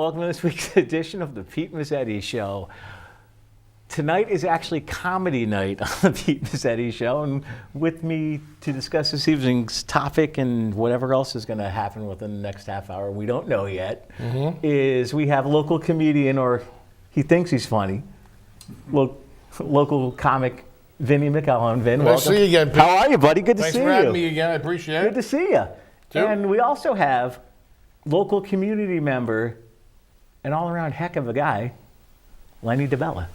welcome to this week's edition of the Pete Mezzetti Show. Tonight is actually comedy night on the Pete Mezzetti Show, and with me to discuss this evening's topic and whatever else is going to happen within the next half hour, we don't know yet, is we have local comedian, or he thinks he's funny, local comic Vinny McCallum. Vin, welcome. Nice to see you again, Pete. How are you, buddy? Good to see you. Thanks for having me again. I appreciate it. Good to see you. Too. And we also have local community member and all-around heck of a guy, Lenny DeBella.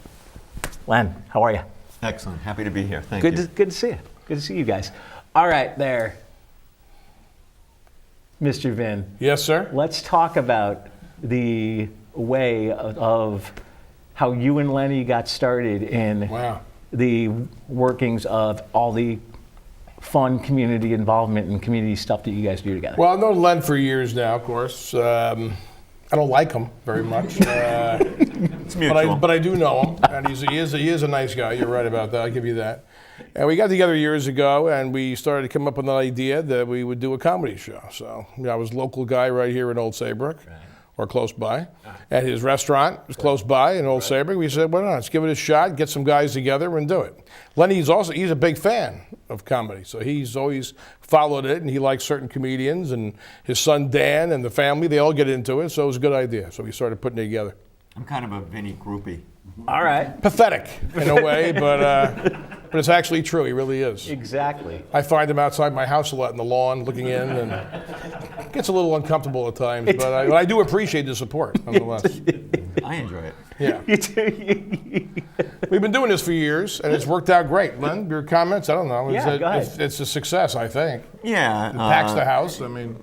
Len, how are you? Excellent. Happy to be here. Thank you. Good to see you. Good to see you guys. All right, there, Mr. Vin. Yes, sir. Let's talk about the way of how you and Lenny got started in the workings of all the fun community involvement and community stuff that you guys do together. Well, I've known Len for years now, of course. I don't like him very much, It's mutual. but I do know him, and he is a nice guy. You're right about that. I'll give you that. And we got together years ago, and we started to come up with an idea that we would do a comedy show. So I was a local guy right here in Old Saybrook, or close by. At his restaurant was close by in Old Saybrook. We said, why not? Let's give it a shot, get some guys together, and do it. Lenny's a big fan of comedy, so he's always followed it, and he likes certain comedians, and his son Dan and the family, they all get into it, so it was a good idea. So we started putting it together. I'm kind of a Vinny groupie. All right. Pathetic in a way, but it's actually true. He really is. Exactly. I find him outside my house a lot in the lawn, looking in, and it gets a little uncomfortable at times. But I do appreciate the support, nonetheless. I enjoy it. Yeah. We've been doing this for years, and it's worked out great. Len, your comments? I don't know. Go ahead. It's a success, I think. Yeah. It packs the house. I mean,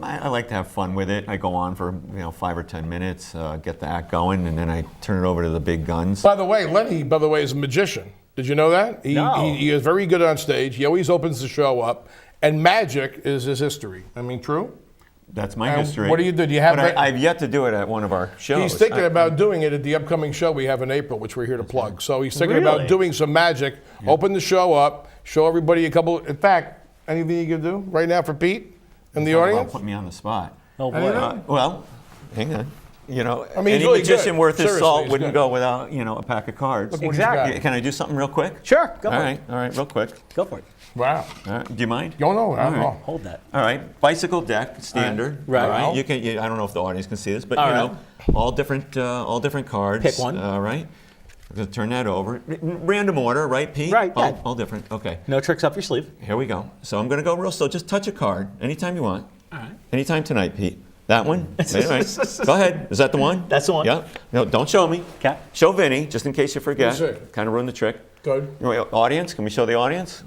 I like to have fun with it. I go on for 5 or 10 minutes, get the act going, and then I turn it over to the big guns. by the way, Lenny, is a magician. Did you know that? No. He is very good on stage. He always opens the show up, and magic is his history. I mean, true? That's my history. What do you do? Do you have? But I've yet to do it at one of our shows. He's thinking about doing it at the upcoming show we have in April, which we're here to plug. So he's thinking about doing some magic, open the show up, show everybody a couple. In fact, anything you can do right now for Pete and the audience? Put me on the spot. Oh, boy. Well, hang on. I mean, any he's really magician good. worth his Seriously, salt he's wouldn't good. go without, a pack of cards. Look what he's Exactly. got. Can I do something real quick? Sure, go for it. All right, real quick. Go for it. Wow. All right. Do you mind? You know, I don't All know. right. Hold that. All right, bicycle deck, standard. Right. All Right. right. I don't know if the audience can see this, but All right. all different cards. Pick one. All right. I'm gonna turn that over. Random order, right, Pete? Right, yeah. All different. Okay. No tricks up your sleeve. Here we go. So I'm gonna go real slow. Just touch a card anytime you want. All right. Anytime tonight, Pete. That one? All right. Go ahead. Is that the one? That's the one. Yeah. No, don't show me. Okay. Show Vinny, just in case you forget. Yes, sir. Kind of ruin the trick. Good. Audience? Can we show the audience?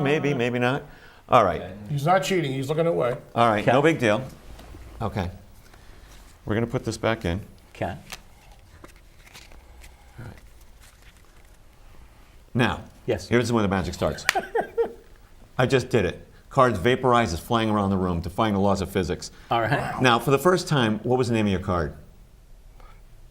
Maybe, maybe not. All right. He's not cheating. He's looking away. All right. Okay. No big deal. Okay. We're going to put this back in. Okay. Now, Yes. here's when the magic starts. I just did it. Cards vaporize is flying around the room, defying the laws of physics. All right. Now, for the first time, what was the name of your card?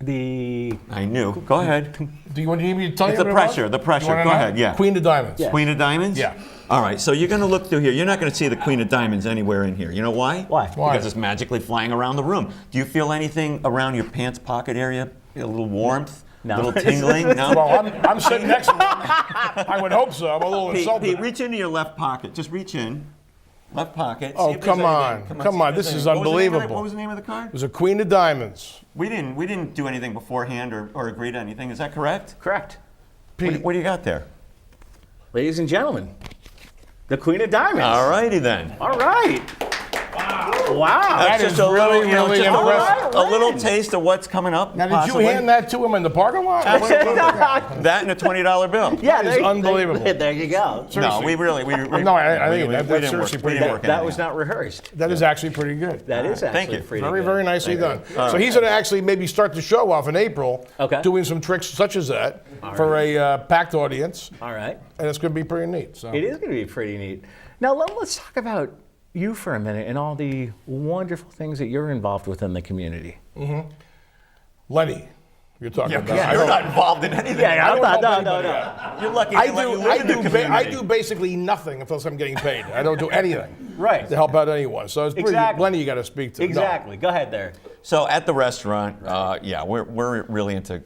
I knew. Go ahead. Do you need me to tell It's you the what it was? pressure, the pressure. You wanna Go know? ahead, yeah. Queen of Diamonds. Yeah. Queen of Diamonds? Yeah. All right, so you're going to look through here. You're not going to see the Queen of Diamonds anywhere in here. You know why? Why? Why? Because it's magically flying around the room. Do you feel anything around your pants pocket area? A little warmth? No. A little tingling? No? Well, I'm sitting next to him. I would hope so. I'm a little insulted. Pete, reach into your left pocket. Just reach in. Left pocket. Oh, See if there's come on. anything. Come see on. if there's This is anything. unbelievable. What was the name of the card? It was a Queen of Diamonds. We didn't do anything beforehand or agree to anything. Is that correct? Correct. Pete. What do you got there? Ladies and gentlemen, the Queen of Diamonds. All righty then. All right. Wow. That is really, really just impressive. a little taste of what's coming up. Now, did possibly. you hand that to him in the parking lot? That and a $20 bill. Yeah, That is unbelievable. There you go. No, we No, I think we that's didn't seriously work. pretty We didn't good. work That anything was out. not rehearsed. That is actually pretty good. That is Thank actually you. pretty Very, good. very nicely done. All So right. he's going to actually maybe start the show off in April, Okay. doing some tricks such as that for a packed audience, All right. and it's going to be pretty neat. So It is going to be pretty neat. Now, let's talk about you for a minute and all the wonderful things that you're involved with in the community. Lenny, You're talking about. Yeah, you're not involved in anything. Yeah, I don't help no. anybody You're lucky I they let you do. live in the community. I do basically nothing unless I'm getting paid. I don't do anything Right. to help out anyone. So it's pretty. Exactly. Lenny, you got to speak to. No. Exactly. Go ahead there. So at the restaurant, we're really into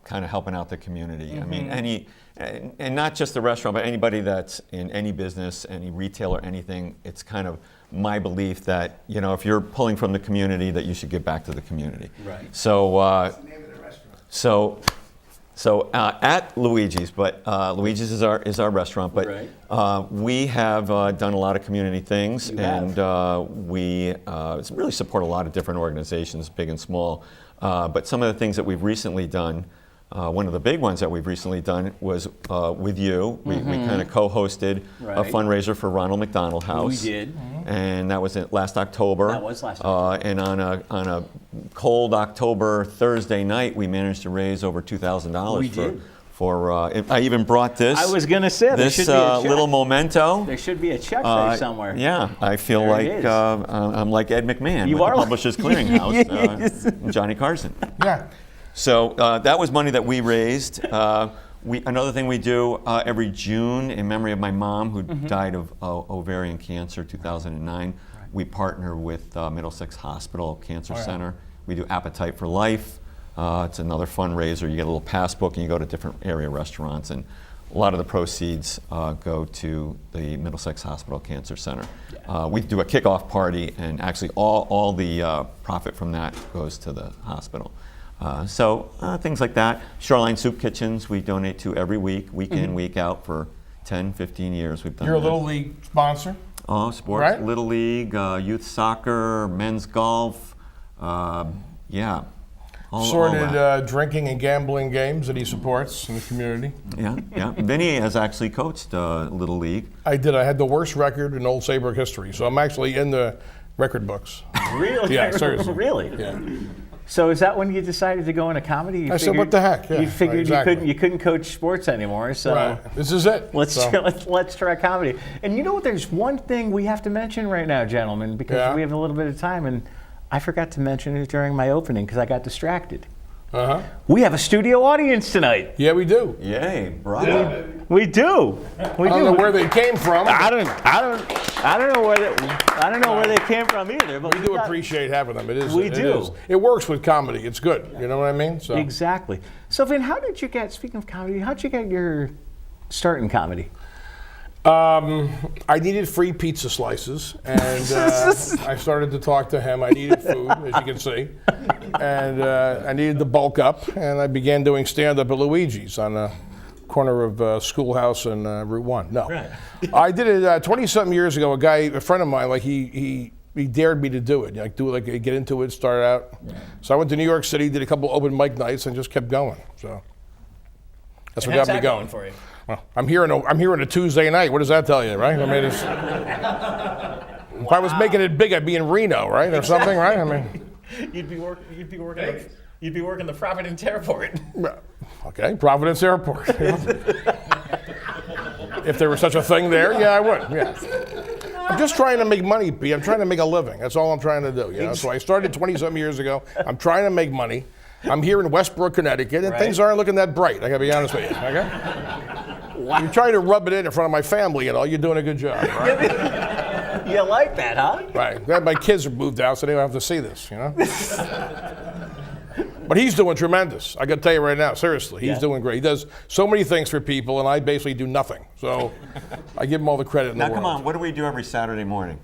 kind of helping out the community. I mean, and not just the restaurant, but anybody that's in any business, any retailer, anything. It's kind of my belief that if you're pulling from the community, that you should give back to the community. Right. So. What's the name of the restaurant? So at Luigi's, but Luigi's is our restaurant. But Right. we have done a lot of community things, You and we really support a lot of different organizations, big and small. But some of the things that we've recently done, one of the big ones that we've recently done was with you. We kind of co-hosted a Right. fundraiser for Ronald McDonald House. We did. And that was last October. That was last October. And on a cold October Thursday night, we managed to raise over $2,000 We did. for I even brought this. I was gonna say there this should be a check. little memento. There should be a check there somewhere. Yeah, I feel There like it is. I'm like Ed McMahon You with are the like- Publishers Clearinghouse, and Johnny Carson. Yeah. So that was money that we raised. Another thing we do every June in memory of my mom who died of ovarian cancer 2009, we partner with Middlesex Hospital Cancer Center. We do Appetite for Life. It's another fundraiser. You get a little passbook and you go to different area restaurants, and a lot of the proceeds go to the Middlesex Hospital Cancer Center. We do a kickoff party, and actually all the profit from that goes to the hospital. So things like that. Shoreline Soup Kitchens we donate to every week, week in, week out for 10, 15 years. We've done You're a that. Little League sponsor. Oh, sports, Right? Little League, youth soccer, men's golf, yeah. All Sorted that. drinking and gambling games that he supports in the community. Yeah. Vinny has actually coached Little League. I did. I had the worst record in Old Saybrook history, so I'm actually in the record books. Really? Yeah, seriously. Really? Yeah. So is that when you decided to go into comedy? You I said, what the heck? Yeah, you figured exactly. you couldn't coach sports anymore, so Right. This is it. let's So, let's try comedy. And you know what? There's one thing we have to mention right now, gentlemen, because Yeah. we have a little bit of time, and I forgot to mention it during my opening because I got distracted. Uh-huh. We have a studio audience tonight. Yeah, we do. Yay, bravo. We do. We I don't do. know where they came from. I don't know where they came from either. But We do appreciate having them. It is. We it do. is. It works with comedy. It's good. You know what I mean? So Exactly. So Vin, how did you get? Speaking of comedy, how did you get your start in comedy? I needed free pizza slices, and I started to talk to him. I needed food, as you can see, and I needed to bulk up, and I began doing stand-up at Luigi's on the corner of Schoolhouse and Route 1. No, Right. I did it 20-something years ago. A friend of mine, like he dared me to do it, get into it, start out. So I went to New York City, did a couple open mic nights, and just kept going. So that's what got me going. for you? Well, I'm here on a Tuesday night. What does that tell you, right? I mean, if I was making it big, I'd be in Reno, right, or something, right? I mean, You'd be working the Providence Airport. okay, Providence Airport. If there was such a thing there, yeah, I would. Yeah. I'm just trying to make money, P. I'm trying to make a living. That's all I'm trying to do. You know? So I started 20-something years ago. I'm trying to make money. I'm here in Westbrook, Connecticut, and Right. things aren't looking that bright. I gotta be honest with you. Okay. You're trying to rub it in front of my family, you're doing a good job, right? You like that, huh? Right. Glad my kids have moved out, so they don't have to see this, But he's doing tremendous. I got to tell you right now, seriously, he's doing great. He does so many things for people, and I basically do nothing. So I give him all the credit in Now the world. come on, what do we do every Saturday morning?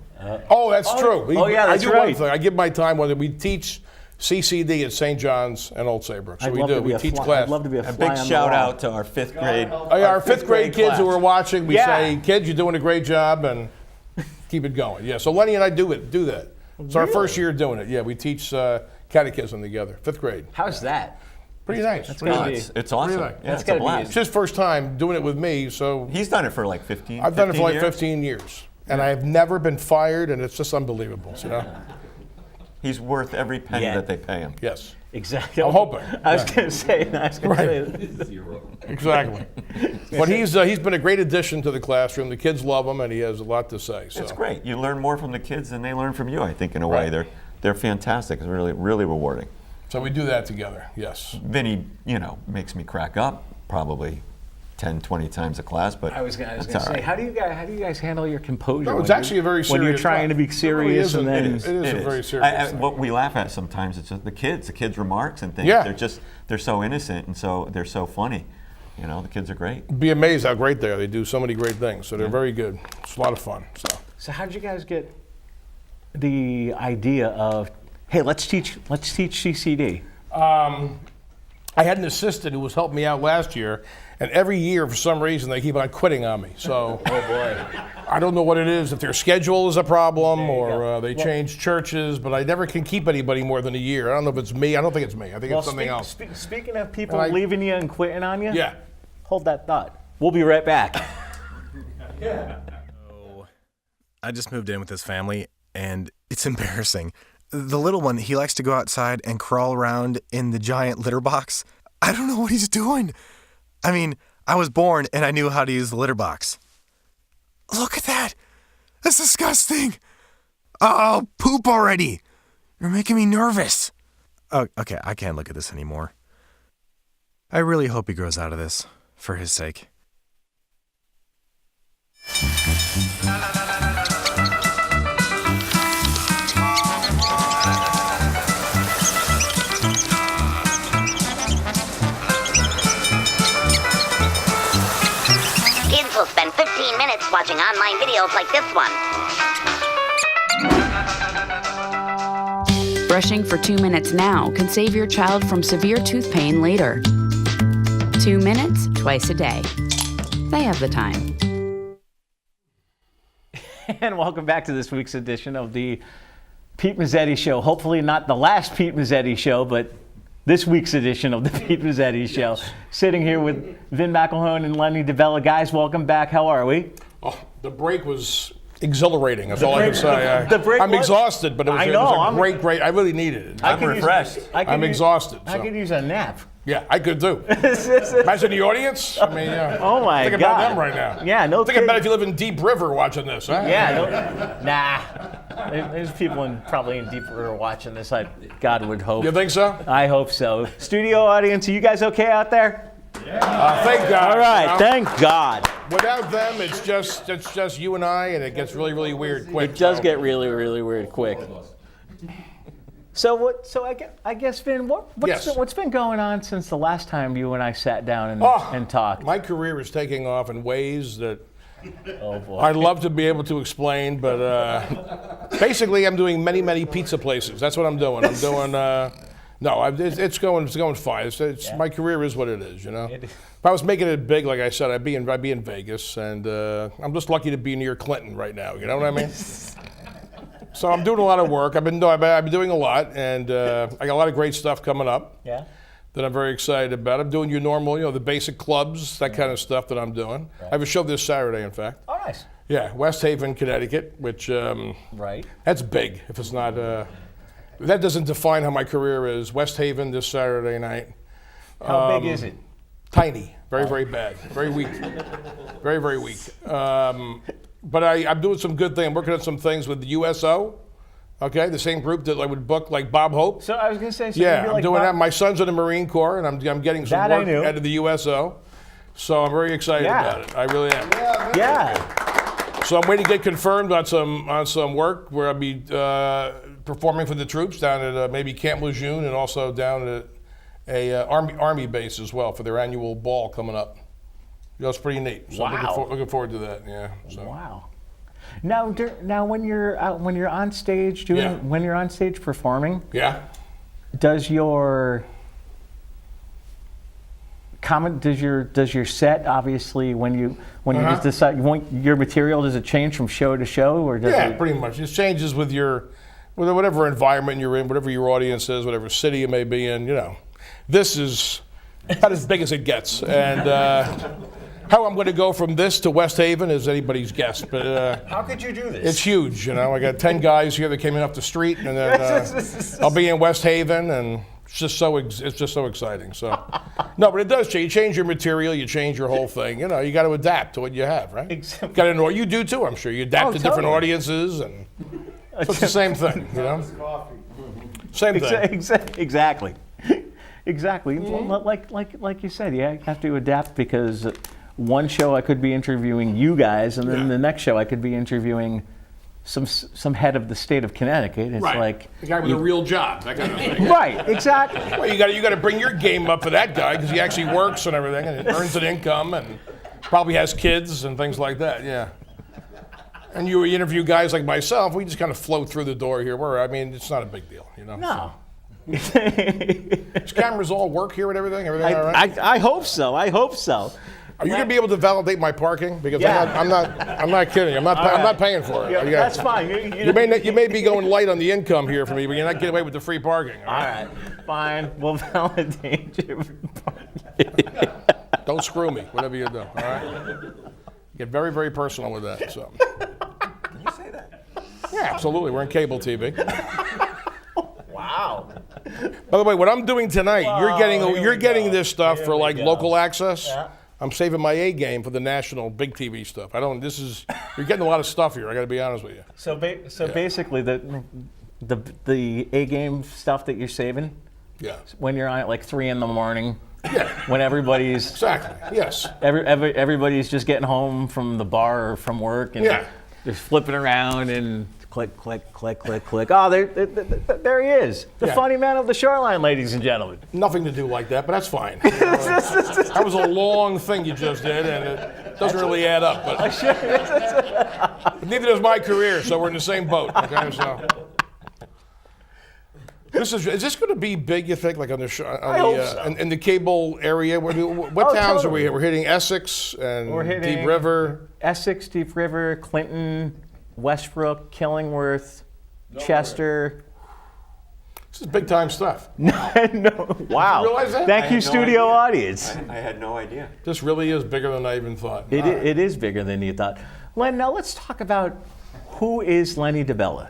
Oh, that's true. yeah, that's I do right. one thing. I give my time when we teach CCD at St. John's and Old Saybrook. So I'd we love do. to be We a teach fly- class. I'd love to be a A fly big on the shout wall. out to our fifth grade. Our fifth grade kids who are watching, we Yeah. say, kids, you're doing a great job, and keep it going. Yeah, so Lenny and I do that. It's our first year doing it. Yeah, we teach catechism together, fifth grade. How's that? Pretty nice. That's Pretty gotta nice. be- It's awesome. Really? Yeah, That's it's a gotta be blast. It's his first time doing it with me, so He's done it for like 15 I've done it for like years. 15 years. And I have never been fired, and it's just unbelievable, He's worth every penny Yeah. that they pay him. Yes, Exactly. I'm hoping. I was going to say. exactly. But he's been a great addition to the classroom. The kids love him, and he has a lot to say. So. It's great. You learn more from the kids than they learn from you, I think, in a way. Right. They're fantastic. It's really, really rewarding. So we do that together, yes. Vinny, makes me crack up probably 10, 20 times a class, but I was gonna that's say, all right. how do you guys handle your composure? No, it's when actually a very serious when you're trying to be class. serious It and really then is. It is a very serious thing. What we laugh at sometimes, it's just the kids' remarks and things. Yeah. They're so innocent and so they're so funny. The kids are great. Be amazed how great they are. They do so many great things, so they're very good. It's a lot of fun. So how did you guys get the idea of, hey, let's teach CCD? I had an assistant who was helping me out last year, and every year, for some reason, they keep on quitting on me. So, Oh boy. I don't know what it is, if their schedule is a problem you or go. they change churches, but I never can keep anybody more than a year. I don't know if it's me. I don't think it's me. I think it's something else. Speaking of people And I- leaving you and quitting on you, Yeah. hold that thought. We'll be right back. I just moved in with his family, and it's embarrassing. The little one, he likes to go outside and crawl around in the giant litter box. I don't know what he's doing. I mean, I was born and I knew how to use the litter box. Look at that. That's disgusting. Oh, poop already. You're making me nervous. Oh, okay, I can't look at this anymore. I really hope he grows out of this, for his sake. Kids will spend 15 minutes watching online videos like this one. Brushing for 2 minutes now can save your child from severe tooth pain later. 2 minutes twice a day. They have the time. And welcome back to this week's edition of the Pete Mezzetti Show. Hopefully not the last Pete Mezzetti Show, but this week's edition of the Pete Mezzetti Show. Sitting here with Vin McElhone and Lenny DeBella. Guys, welcome back. How are we? Oh, the break was exhilarating. That's all I can say. The break I'm was- exhausted, but it was, I it know, was a I'm- great. I really needed it. I could refreshed. I'm exhausted. I so. could use a nap. Yeah, I could do. Imagine the audience. I mean, yeah. Oh my Think God. about them right now. Yeah, no Think about kidding. if you live in Deep River watching this. Huh? Yeah, nah. There's people probably in Deep River watching this. God would hope. You think so? I hope so. Studio audience, are you guys okay out there? Thank God. All right, you know? thank God. Without them, it's just you and I, and it gets really, really weird quick. It does so. get really, really weird quick. So I guess Vin, Yes. what's been going on since the last time you and I sat down and talked? My career is taking off in ways that Oh boy. I'd love to be able to explain, but basically, I'm doing many, many pizza places. That's what I'm doing. I'm doing. It's going fine. My career is what it is. You know. If I was making it big, like I said, I'd be in Vegas, and I'm just lucky to be near Clinton right now. You know what I mean? So I'm doing a lot of work. I've been doing a lot, and I got a lot of great stuff coming up. Yeah. That I'm very excited about. I'm doing your normal, the basic clubs, that kind of stuff that I'm doing. I have a show this Saturday, in fact. Oh, nice. Yeah, West Haven, Connecticut, which Right. that's big. If it's not, that doesn't define how my career is. West Haven this Saturday night. How big is it? Tiny, very, very bad, very weak, very, very weak. But I'm doing some good things. I'm working on some things with the USO. Okay, the same group that I would book, like Bob Hope. So I was gonna say. So Yeah, maybe I'm like doing Bob- that. My son's in the Marine Corps, and I'm getting some That I work knew. out of the USO. So I'm very excited Yeah. about it. I really am. Yeah. So I'm waiting to get confirmed on some work where I'll be performing for the troops down at maybe Camp Lejeune and also down at a army base as well for their annual ball coming up. It's pretty neat. So I'm Wow. looking forward to that. Yeah. So. Wow. Now, when you're on stage Yeah. when you're on stage performing, Yeah. does your set obviously when you just decide you want your material, does it change from show to show, or does Yeah, it? pretty much. It changes with whatever environment you're in, whatever your audience is, whatever city you may be in. This is about as big as it gets, and how I'm going to go from this to West Haven is anybody's guess. But How could you do this? it's huge. I got 10 guys here that came in off the street, and then I'll be in West Haven, and it's just so exciting. So, no, but it does change. You change your material, you change your whole thing. You got to adapt to what you have, right? Exactly. Got to know you do too. I'm sure you adapt to different totally. audiences, and so it's the same thing. Same thing. Exactly. Exactly. Like you said, you have to adapt because one show I could be interviewing you guys, and then the next show I could be interviewing some head of the state of Connecticut. It's like the guy with a real job, that kind of thing. Right, exactly. Well, you got to bring your game up for that guy because he actually works and everything and earns an income and probably has kids and things like that. Yeah. And you interview guys like myself, we just kind of float through the door here. It's not a big deal, you know. No. Does cameras all work here and everything? Everything all right? I hope so. I hope so. Are you going to be able to validate my parking? Because I'm not kidding. I'm not paying for it. Yeah, that's fine. You may be going light on the income here for me, but you're not getting away with the free parking. All right. Fine. We'll validate you. Don't screw me, whatever you do. All right. Get very, very personal with that. So. Can you say that? Yeah, absolutely. We're on cable TV. Wow. By the way, what I'm doing tonight, you're getting this stuff for like local access. Yeah. I'm saving my A game for the national big TV stuff. You're getting a lot of stuff here. I got to be honest with you. So basically, the A game stuff that you're saving. Yeah. When you're on at like 3 a.m. Yeah. When everybody's Exactly. Yes. everybody's just getting home from the bar or from work and they're flipping around and click, click, click, click, click. Oh, there he is, the funny man of the shoreline, ladies and gentlemen. Nothing to do like that, but that's fine. That was a long thing you just did, and it doesn't really add up. But neither does my career, so we're in the same boat. Okay, so. Is this going to be big, you think, like on the in the cable area? What towns are we here? We're hitting Essex and Deep River. Essex, Deep River, Clinton, Westbrook, Killingworth, Chester. This is big time stuff. No, wow. You realize that? Thank you, studio audience. I had no idea. This really is bigger than I even thought. It is bigger than you thought. Len, now let's talk about who is Lenny DeBella.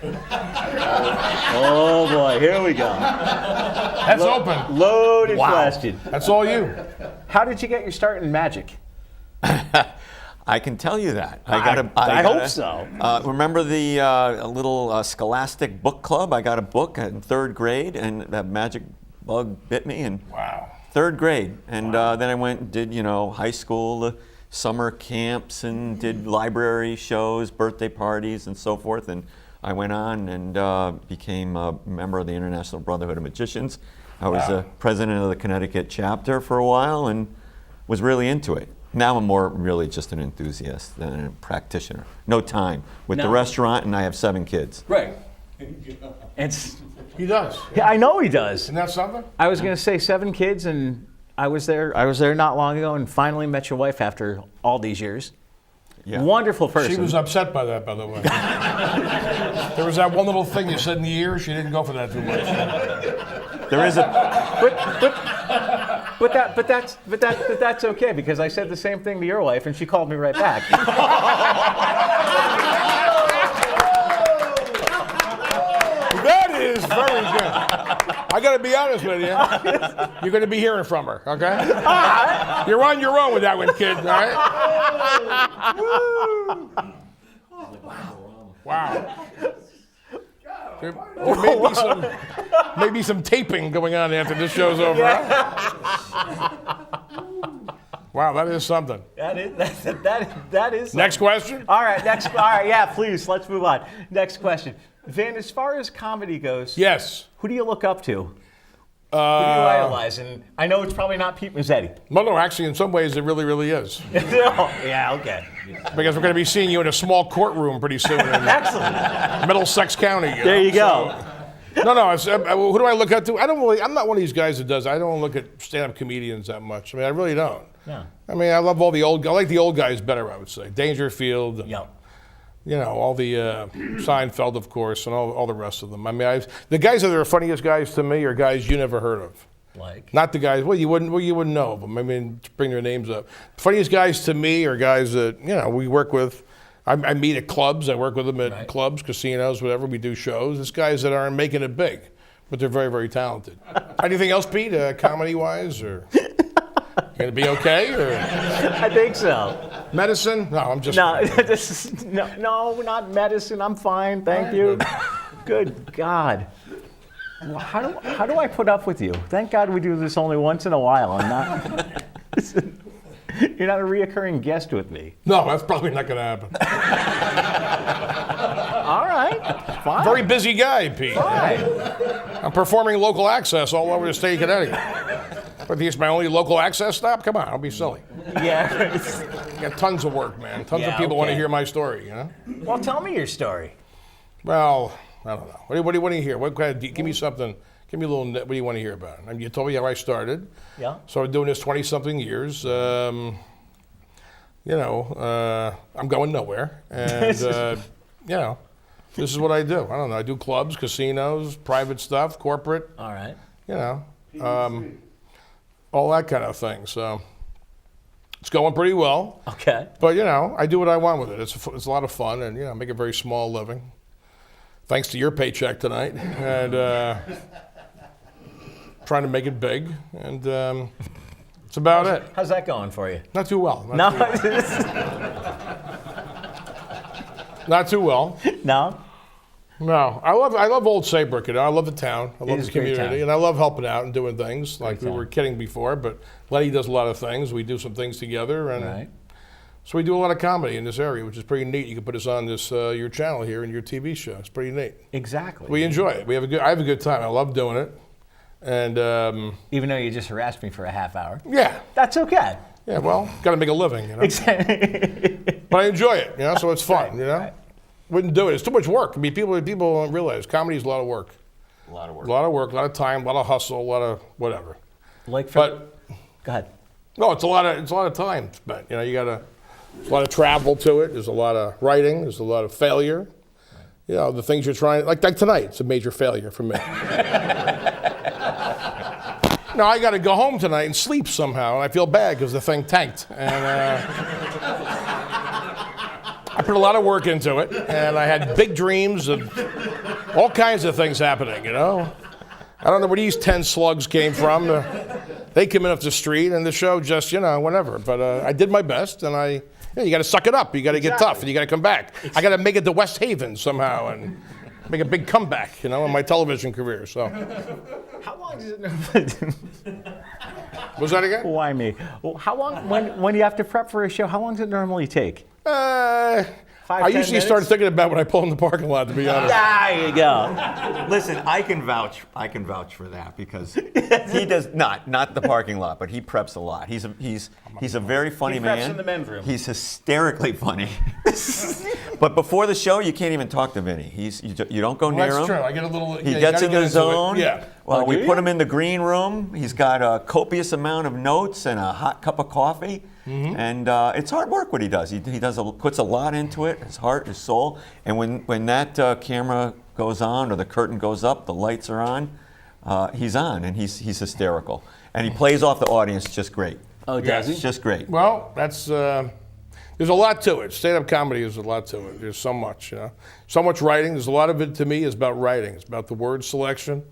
Oh boy, here we go. That's open. Loaded question. That's all you. How did you get your start in magic? I can tell you that. I hope so. Remember the little Scholastic book club? I got a book in 3rd grade, and that magic bug bit me in 3rd grade. And then I went and did, high school, summer camps, and did library shows, birthday parties, and so forth. And I went on and became a member of the International Brotherhood of Magicians. I was the president of the Connecticut chapter for a while and was really into it. Now I'm more really just an enthusiast than a practitioner. No time with the restaurant, and I have 7 kids. Right. He does. Yeah, I know he does. Isn't that something? I was going to say 7 kids, and I was there not long ago, and finally met your wife after all these years. Yeah. Wonderful person. She was upset by that, by the way. There was that one little thing you said in the ear. She didn't go for that too much. There is But that's okay because I said the same thing to your wife and she called me right back. That is very good. I got to be honest with you. You're going to be hearing from her, okay? You're on your own with that one, kid, all right? Wow. There may be some taping going on after this show's over. Huh? Wow, that is something. That is something. Next question? All right, yeah, please, let's move on. Next question. Van, as far as comedy goes, yes. Who do you look up to? Who do you idolize? And I know it's probably not Pete Mezzetti. No, actually, in some ways, it really, really is. Yeah, okay. Because we're going to be seeing you in a small courtroom pretty soon in Excellent. Middlesex County. There you go. No. Who do I look up to? I'm not one of these guys that does. I don't look at stand-up comedians that much. I mean, I really don't. Yeah. I mean, I love all the old. I like the old guys better. I would say Dangerfield. And, Yeah. All the Seinfeld, of course, and all the rest of them. I mean, the guys that are the funniest guys to me are guys you never heard of. Like? Not the guys. You wouldn't know of them. I mean, bring their names up. Funniest guys to me are guys that we work with. I meet at clubs. I work with them at clubs, casinos, whatever. We do shows. It's guys that aren't making it big, but they're very, very talented. Anything else, Pete, comedy-wise, or gonna be okay? Or I think so. Medicine? No, I'm just. No, no, not medicine. I'm fine, thank you. Good God. Well, how do I put up with you? Thank God we do this only once in a while. I'm not. You're not a reoccurring guest with me. No, that's probably not going to happen. All right, fine. Very busy guy, Pete. Fine. I'm performing local access all over the state of Connecticut. But this is my only local access stop? Come on, don't be silly. Yeah. I got tons of work, man. Tons of people want to hear my story, you know? Well, tell me your story. Well, I don't know. What do you hear? What kind of, give me something. Give me a little, what do you want to hear about? I mean, you told me how I started. Yeah. So I'm doing this 20-something years. You know, I'm going nowhere. And, you know, this is what I do. I don't know. I do clubs, casinos, private stuff, corporate. All right. You know, all that kind of thing. So it's going pretty well. Okay. But, you know, I do what I want with it. It's a lot of fun and, you know, I make a very small living. Thanks to your paycheck tonight. And trying to make it big. And that's about it. How's that going for you? Not too well. No. Not too well. No. No, I love Old Saybrook. You know, I love the town. I love is the a great community, town. and I love helping out and doing things. Like Great we were town. kidding before, but Letty does a lot of things. We do some things together, and Right. so we do a lot of comedy in this area, which is pretty neat. You can put us on this your channel here and your TV show. It's pretty neat. Exactly. We enjoy it. I have a good time. I love doing it, and Even though you just harassed me for a half hour. yeah, That's okay. yeah. Well, got to make a living, you know. Exactly. But I enjoy it, you know. So it's fun, Right, you know. right. Wouldn't do it. It's too much work. I mean, people don't realize comedy is a lot of work. A lot of work. A lot of work, a lot of time, a lot of hustle, a lot of whatever. Like for, But go ahead. no, it's a lot of time spent. You know, there's a lot of travel to it. There's a lot of writing. There's a lot of failure. You know, the things you're trying, like tonight, it's a major failure for me. No, I got to go home tonight and sleep somehow, and I feel bad because the thing tanked. And I put a lot of work into it, and I had big dreams of all kinds of things happening, you know. I don't know where these 10 slugs came from. They came in off the street, and the show just, you know, whatever. But I did my best, and you got to suck it up. You got to get tough, and you got to come back. I got to make it to West Haven somehow and make a big comeback, you know, in my television career. So, How long does it was that again? Why me? Well, how long, when you have to prep for a show, how long does it normally take? I usually start thinking about when I pull in the parking lot, to be honest. There you go. Listen, I can vouch for that because he does not the parking lot, but he preps a lot. He's a very funny He man. preps in the men's room. He's hysterically funny. But before the show, you can't even talk to Vinny. You don't go near That's him. true. I get a little. He you gets gotta in get the into it. zone. Yeah. Well, Oh, we do put you? him in the green room. He's got a copious amount of notes and a hot cup of coffee. Mm-hmm. And it's hard work what he does. He puts a lot into it, his heart, his soul. And when that camera goes on or the curtain goes up, the lights are on, he's on and he's hysterical. And he plays off the audience just great. Oh, does he? It's just great. Well, that's there's a lot to it. Stand-up comedy is a lot to it. There's so much, you know, so much writing. There's a lot of it to me is about writing. It's about the word selection.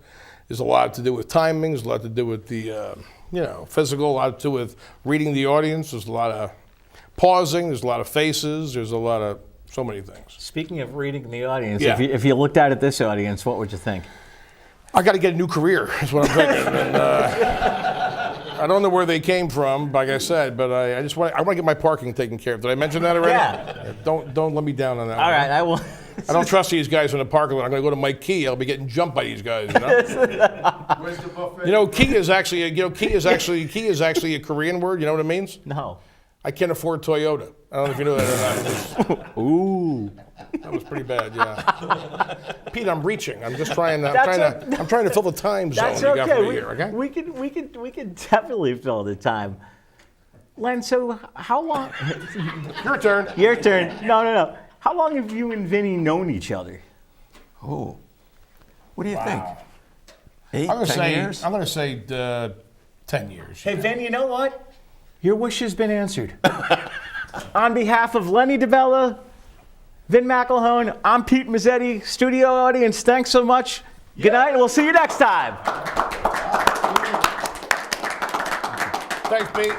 There's a lot to do with timing. There's a lot to do with the physical. A lot to do with reading the audience. There's a lot of pausing. There's a lot of faces. There's a lot of so many things. Speaking of reading the audience, Yeah. if you looked out at this audience, what would you think? I got to get a new career. Is what I'm thinking. And, I don't know where they came from, like I said, but I want to get my parking taken care of. Did I mention that already? Yeah. Don't let me down on that. All one. right, I will. I don't trust these guys in the parking lot. I'm going to go to Mike Key. I'll be getting jumped by these guys. You know, Where's the buffet? you know Key is actually a Korean word. You know what it means? No. I can't afford Toyota. I don't know if you know that or not. Ooh. That was pretty bad. Yeah. Pete, I'm reaching. I'm just trying. That's I'm trying to fill the time zone That's you got for okay. me here. Okay. We could definitely fill the time. Len, so how long? Your turn. Your turn. No. How long have you and Vinny known each other? Oh, what do you think? 8, I'm 10 years? going to say 10 years. Hey, Vin, you know what? Your wish has been answered. On behalf of Lenny DeBella, Vin McElhone, I'm Pete Mezzetti. Studio audience, thanks so much. Good night, and we'll see you next time. Thanks, Pete.